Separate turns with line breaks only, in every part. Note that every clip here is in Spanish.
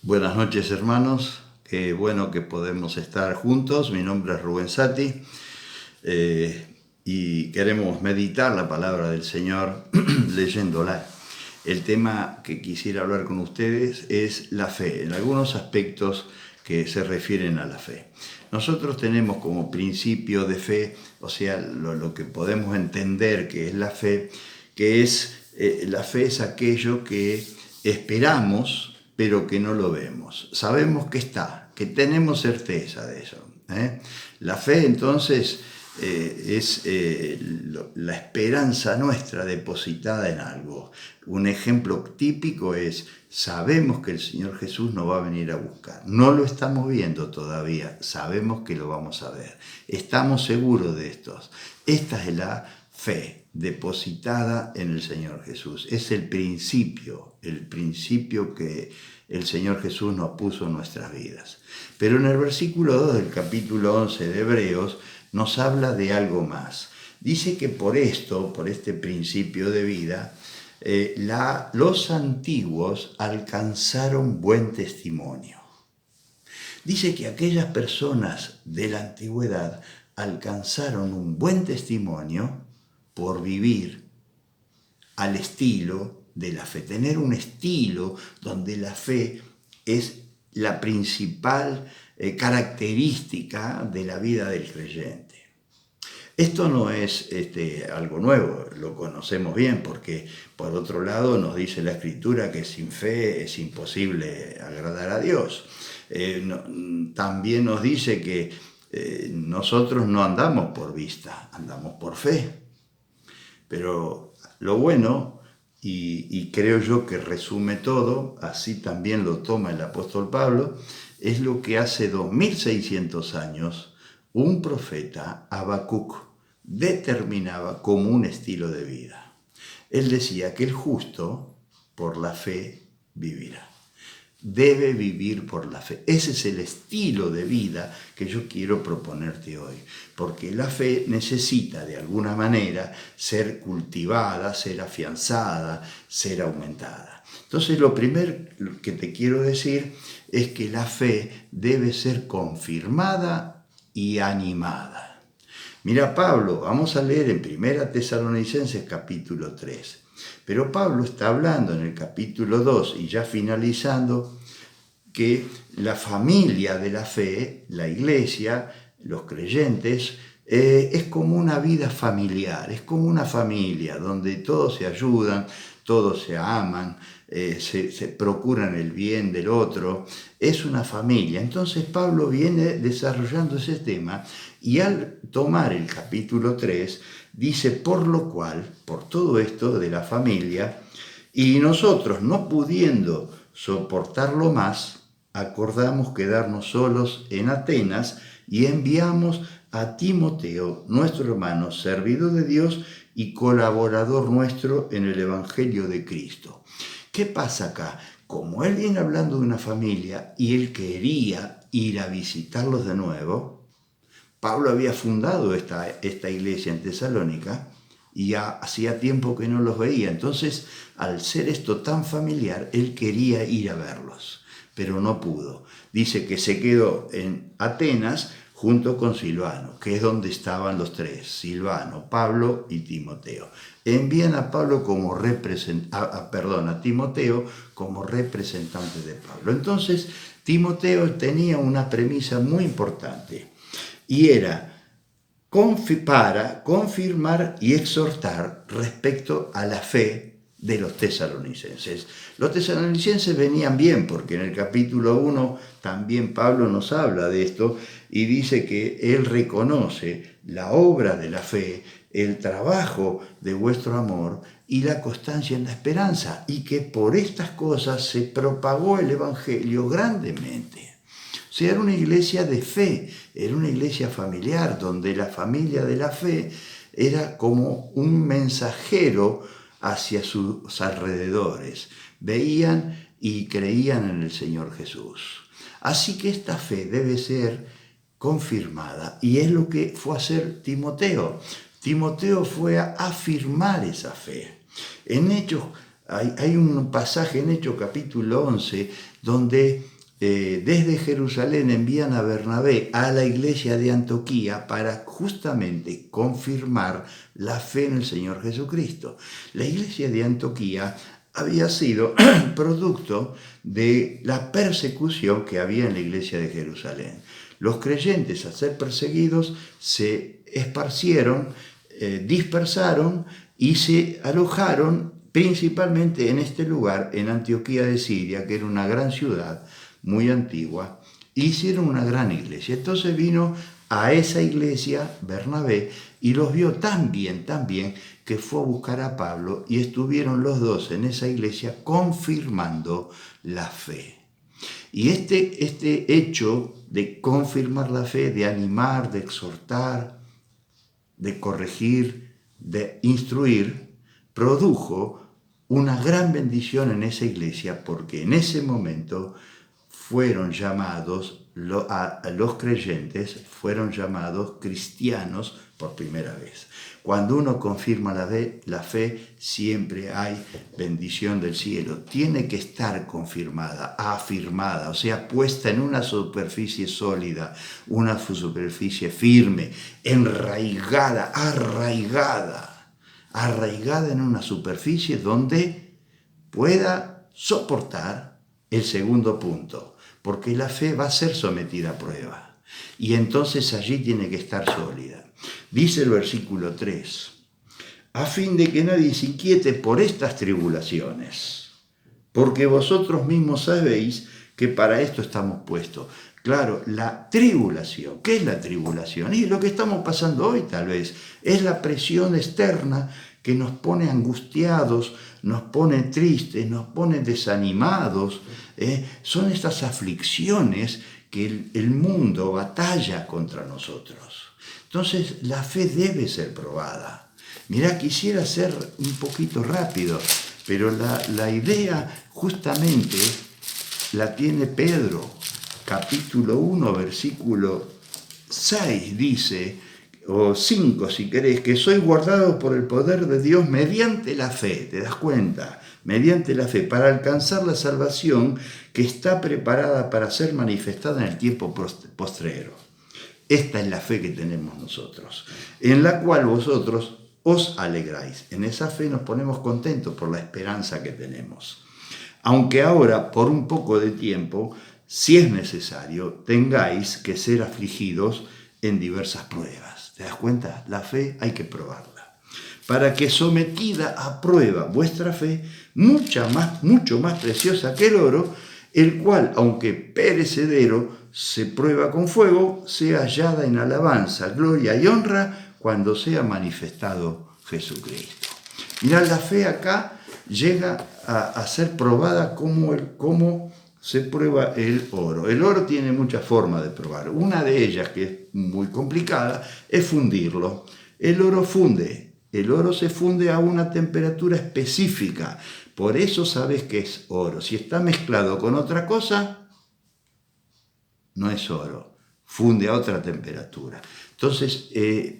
Buenas noches, hermanos. Qué bueno que podemos estar juntos. Mi nombre es Rubén Sati y queremos meditar la palabra del Señor leyéndola. El tema que quisiera hablar con ustedes es la fe, en algunos aspectos que se refieren a la fe. Nosotros tenemos como principio de fe, o sea, lo que podemos entender que es la fe, que es la fe es aquello que esperamos, pero que no lo vemos. Sabemos que está, que tenemos certeza de eso. La fe, entonces, es la esperanza nuestra depositada en algo. Un ejemplo típico es, sabemos que el Señor Jesús nos va a venir a buscar. No lo estamos viendo todavía, sabemos que lo vamos a ver. Estamos seguros de esto. Esta es la fe depositada en el Señor Jesús. Es el principio que el Señor Jesús nos puso en nuestras vidas. Pero en el versículo 2 del capítulo 11 de Hebreos nos habla de algo más. Dice que por este principio de vida, los antiguos alcanzaron buen testimonio. Dice que aquellas personas de la antigüedad alcanzaron un buen testimonio por vivir al estilo de la fe, tener un estilo donde la fe es la principal característica de la vida del creyente. Esto no es algo nuevo, lo conocemos bien, porque por otro lado nos dice la Escritura que sin fe es imposible agradar a Dios. También nos dice que nosotros no andamos por vista, andamos por fe. Pero lo bueno, y creo yo que resume todo, así también lo toma el apóstol Pablo, es lo que hace 2600 años un profeta, Habacuc, determinaba como un estilo de vida. Él decía que el justo por la fe vivirá. Debe vivir por la fe. Ese es el estilo de vida que yo quiero proponerte hoy, porque la fe necesita de alguna manera ser cultivada, ser afianzada, ser aumentada. Entonces lo primero que te quiero decir es que la fe debe ser confirmada y animada. Mira, Pablo, vamos a leer en 1 Tesalonicenses capítulo 3. Pero Pablo está hablando en el capítulo 2 y ya finalizando que la familia de la fe, la iglesia, los creyentes, es como una vida familiar, es como una familia donde todos se ayudan, todos se aman, se procuran el bien del otro, es una familia. Entonces Pablo viene desarrollando ese tema y al tomar el capítulo 3 dice, por lo cual, por todo esto de la familia, y nosotros no pudiendo soportarlo más, acordamos quedarnos solos en Atenas y enviamos a Timoteo, nuestro hermano, servidor de Dios y colaborador nuestro en el Evangelio de Cristo. ¿Qué pasa acá? Como él viene hablando de una familia y él quería ir a visitarlos de nuevo, Pablo había fundado esta iglesia en Tesalónica y ya hacía tiempo que no los veía. Entonces, al ser esto tan familiar, él quería ir a verlos, pero no pudo. Dice que se quedó en Atenas junto con Silvano, que es donde estaban los tres, Silvano, Pablo y Timoteo. Envían a Timoteo como representante de Pablo. Entonces, Timoteo tenía una premisa muy importante y era para confirmar y exhortar respecto a la fe de los tesalonicenses. Los tesalonicenses venían bien, porque en el capítulo 1 también Pablo nos habla de esto y dice que él reconoce la obra de la fe, el trabajo de vuestro amor y la constancia en la esperanza, y que por estas cosas se propagó el evangelio grandemente. O sea, era una iglesia de fe, era una iglesia familiar, donde la familia de la fe era como un mensajero hacia sus alrededores. Veían y creían en el Señor Jesús. Así que esta fe debe ser confirmada, y es lo que fue a hacer Timoteo. Timoteo fue a afirmar esa fe. En Hechos Hay un pasaje en Hechos capítulo 11 donde desde Jerusalén envían a Bernabé a la iglesia de Antioquía para justamente confirmar la fe en el Señor Jesucristo. La iglesia de Antioquía había sido producto de la persecución que había en la iglesia de Jerusalén. Los creyentes, al ser perseguidos, se esparcieron, dispersaron y se alojaron principalmente en este lugar, en Antioquía de Siria, que era una gran ciudad muy antigua. Hicieron una gran iglesia. Entonces vino a esa iglesia Bernabé y los vio tan bien, que fue a buscar a Pablo y estuvieron los dos en esa iglesia confirmando la fe. Y este hecho de confirmar la fe, de animar, de exhortar, de corregir, de instruir, produjo una gran bendición en esa iglesia, porque en ese momento fueron llamados, los creyentes fueron llamados cristianos por primera vez. Cuando uno confirma la fe, siempre hay bendición del cielo. Tiene que estar confirmada, afirmada, o sea, puesta en una superficie sólida, una superficie firme, enraigada, arraigada en una superficie donde pueda soportar el segundo punto, porque la fe va a ser sometida a prueba y entonces allí tiene que estar sólida. Dice el versículo 3, a fin de que nadie se inquiete por estas tribulaciones, porque vosotros mismos sabéis que para esto estamos puestos. Claro, la tribulación. ¿Qué es la tribulación? Y lo que estamos pasando hoy tal vez es la presión externa que nos pone angustiados, nos pone tristes, nos pone desanimados. Son estas aflicciones que el mundo batalla contra nosotros. Entonces la fe debe ser probada. Mirá, quisiera ser un poquito rápido, pero la idea justamente la tiene Pedro. Capítulo 1, versículo 6 dice, o 5 si querés, que sois guardados por el poder de Dios mediante la fe, ¿te das cuenta? Mediante la fe, para alcanzar la salvación que está preparada para ser manifestada en el tiempo postrero. Esta es la fe que tenemos nosotros, en la cual vosotros os alegráis. En esa fe nos ponemos contentos por la esperanza que tenemos. Aunque ahora, por un poco de tiempo, si es necesario, tengáis que ser afligidos en diversas pruebas. ¿Te das cuenta? La fe hay que probarla. Para que sometida a prueba vuestra fe, mucho más preciosa que el oro, el cual, aunque perecedero, se prueba con fuego, sea hallada en alabanza, gloria y honra cuando sea manifestado Jesucristo. Mirá, la fe acá llega a ser probada como se prueba el oro. El oro tiene muchas formas de probar. Una de ellas, que es muy complicada, es fundirlo. El oro se funde a una temperatura específica. Por eso sabes que es oro. Si está mezclado con otra cosa, no es oro. Funde a otra temperatura. Entonces,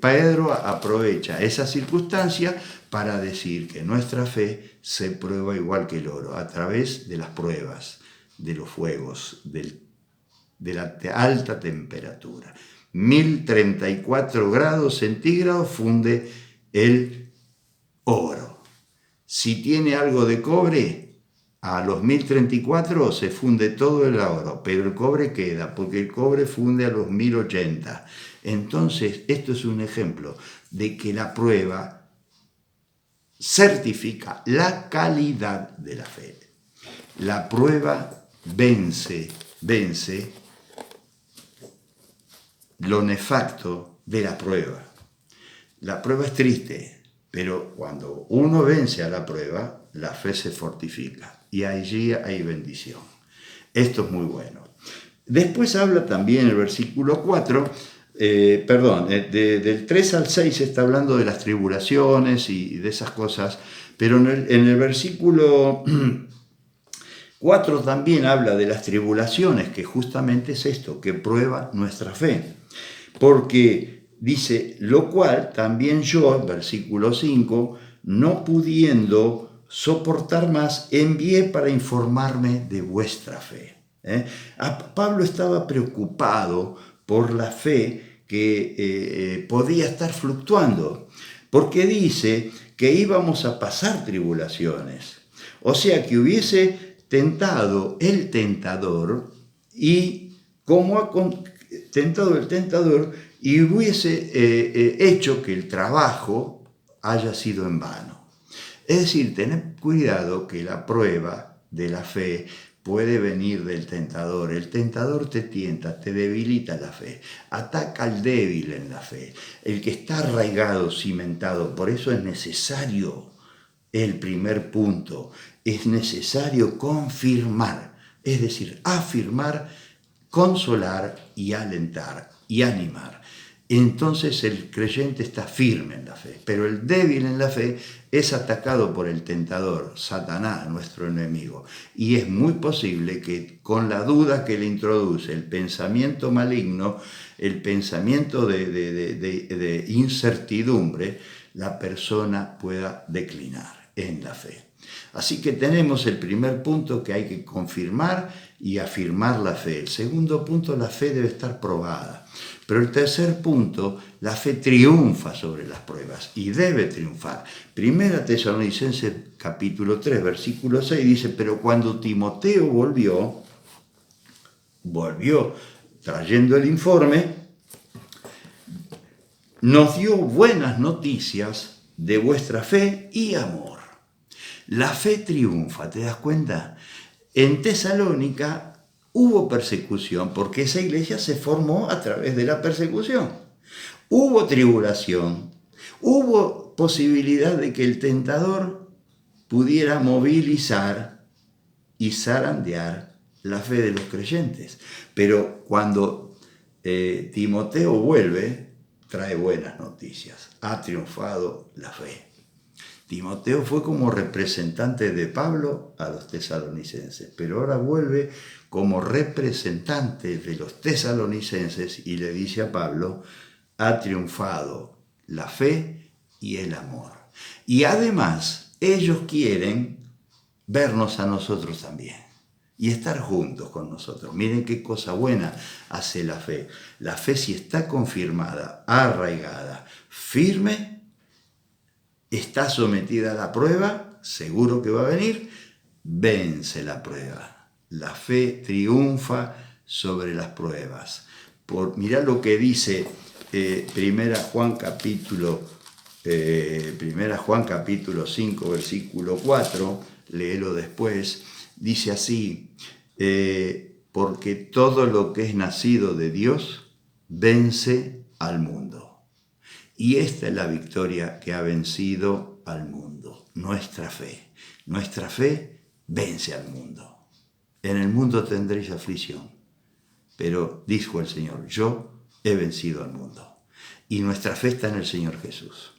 Pedro aprovecha esa circunstancia para decir que nuestra fe se prueba igual que el oro, a través de las pruebas, de los fuegos, de la alta temperatura. 1034 grados centígrados funde el oro. Si tiene algo de cobre, a los 1034 se funde todo el oro, pero el cobre queda, porque el cobre funde a los 1080. Entonces, esto es un ejemplo de que la prueba certifica la calidad de la fe. La prueba vence lo nefasto de la prueba. La prueba es triste, pero cuando uno vence a la prueba, la fe se fortifica y allí hay bendición. Esto es muy bueno. Después habla también el versículo 4, del 3 al 6 está hablando de las tribulaciones y de esas cosas, pero en el versículo 4 también habla de las tribulaciones, que justamente es esto, que prueba nuestra fe. Porque dice, lo cual también yo, versículo 5, no pudiendo soportar más, envié para informarme de vuestra fe. Pablo estaba preocupado por la fe que podía estar fluctuando, porque dice que íbamos a pasar tribulaciones. O sea que hubiese tentado el tentador y como ha tentado el tentador y hubiese hecho que el trabajo haya sido en vano. Es decir, tened cuidado que la prueba de la fe puede venir del tentador. El tentador te tienta, te debilita la fe, ataca al débil en la fe, el que está arraigado, cimentado. Por eso es necesario el primer punto, es necesario confirmar, es decir, afirmar, consolar y alentar y animar. Entonces el creyente está firme en la fe, pero el débil en la fe es atacado por el tentador, Satanás, nuestro enemigo. Y es muy posible que con la duda que le introduce el pensamiento maligno, el pensamiento de incertidumbre, la persona pueda declinar en la fe. Así que tenemos el primer punto, que hay que confirmar y afirmar la fe. El segundo punto, la fe debe estar probada. Pero el tercer punto, la fe triunfa sobre las pruebas y debe triunfar. Primera Tesalonicenses capítulo 3, versículo 6 dice, pero cuando Timoteo volvió trayendo el informe, nos dio buenas noticias de vuestra fe y amor. La fe triunfa, ¿te das cuenta? En Tesalónica hubo persecución porque esa iglesia se formó a través de la persecución. Hubo tribulación, hubo posibilidad de que el tentador pudiera movilizar y zarandear la fe de los creyentes. Pero cuando Timoteo vuelve, trae buenas noticias. Ha triunfado la fe. Timoteo fue como representante de Pablo a los tesalonicenses, pero ahora vuelve como representante de los tesalonicenses y le dice a Pablo, ha triunfado la fe y el amor. Y además, ellos quieren vernos a nosotros también y estar juntos con nosotros. Miren qué cosa buena hace la fe. La fe, si está confirmada, arraigada, firme, está sometida a la prueba, seguro que va a venir, vence la prueba. La fe triunfa sobre las pruebas. Mirá lo que dice Primera Juan capítulo 5, versículo 4, léelo después, dice así, porque todo lo que es nacido de Dios vence al mundo. Y esta es la victoria que ha vencido al mundo, nuestra fe. Nuestra fe vence al mundo. En el mundo tendréis aflicción, pero dijo el Señor, yo he vencido al mundo. Y nuestra fe está en el Señor Jesús.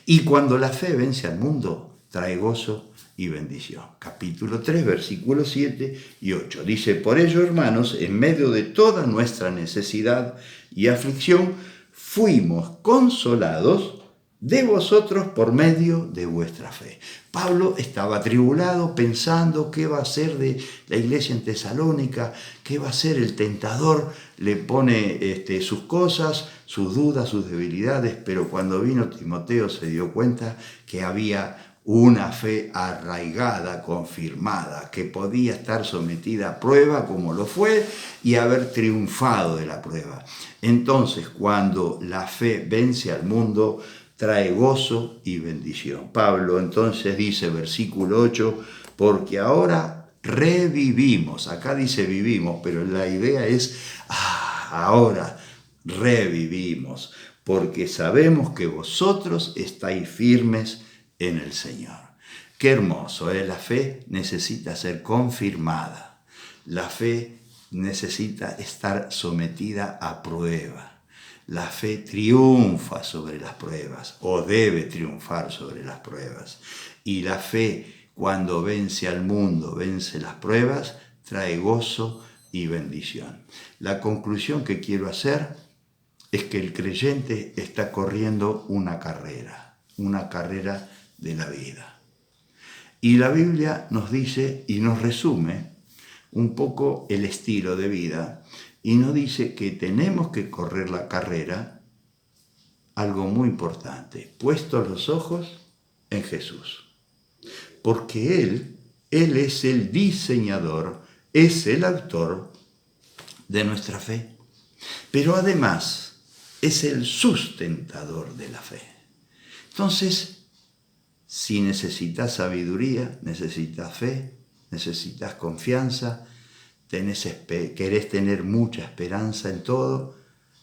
Y cuando la fe vence al mundo, trae gozo y bendición. Capítulo 3, versículos 7 y 8. Dice, por ello, hermanos, en medio de toda nuestra necesidad y aflicción, fuimos consolados de vosotros por medio de vuestra fe. Pablo estaba atribulado pensando qué va a hacer de la iglesia en Tesalónica, qué va a hacer el tentador, le pone sus cosas, sus dudas, sus debilidades, pero cuando vino Timoteo se dio cuenta que había una fe arraigada, confirmada, que podía estar sometida a prueba como lo fue y haber triunfado de la prueba. Entonces, cuando la fe vence al mundo, trae gozo y bendición. Pablo entonces dice, versículo 8, porque ahora revivimos. Acá dice vivimos, pero la idea es, ahora revivimos, porque sabemos que vosotros estáis firmes en el Señor. Qué hermoso, ¿eh? La fe necesita ser confirmada. La fe necesita estar sometida a prueba. La fe triunfa sobre las pruebas, o debe triunfar sobre las pruebas. Y la fe, cuando vence al mundo, vence las pruebas, trae gozo y bendición. La conclusión que quiero hacer es que el creyente está corriendo una carrera de la vida. Y la Biblia nos dice y nos resume un poco el estilo de vida y nos dice que tenemos que correr la carrera, algo muy importante, puestos los ojos en Jesús. Porque Él es el diseñador, es el autor de nuestra fe. Pero además es el sustentador de la fe. Entonces, si necesitas sabiduría, necesitas fe, necesitas confianza, querés tener mucha esperanza en todo,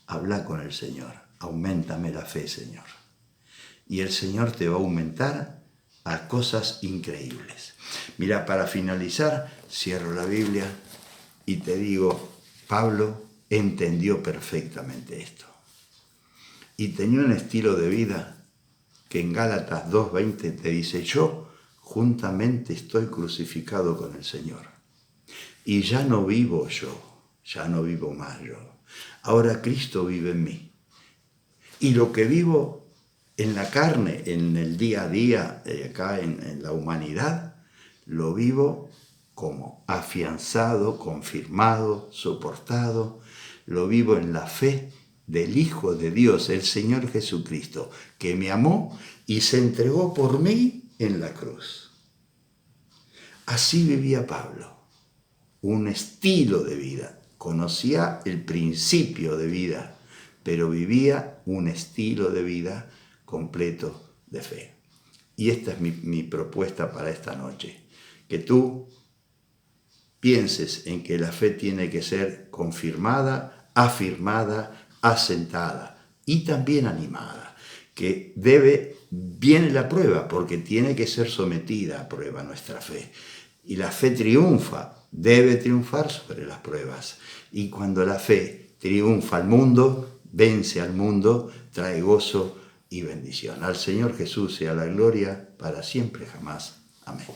habla con el Señor. Auméntame la fe, Señor. Y el Señor te va a aumentar a cosas increíbles. Mira, para finalizar, cierro la Biblia y te digo, Pablo entendió perfectamente esto. Y tenía un estilo de vida que en Gálatas 2:20 te dice, yo juntamente estoy crucificado con el Señor. Y ya no vivo yo, ya no vivo más yo. Ahora Cristo vive en mí. Y lo que vivo en la carne, en el día a día, acá en la humanidad, lo vivo como afianzado, confirmado, soportado. Lo vivo en la fe del Hijo de Dios, el Señor Jesucristo, que me amó y se entregó por mí en la cruz. Así vivía Pablo, un estilo de vida. Conocía el principio de vida, pero vivía un estilo de vida completo de fe. Y esta es mi propuesta para esta noche, que tú pienses en que la fe tiene que ser confirmada, afirmada, asentada y también animada, que viene la prueba, porque tiene que ser sometida a prueba nuestra fe. Y la fe triunfa, debe triunfar sobre las pruebas. Y cuando la fe triunfa al mundo, vence al mundo, trae gozo y bendición. Al Señor Jesús sea la gloria para siempre jamás. Amén.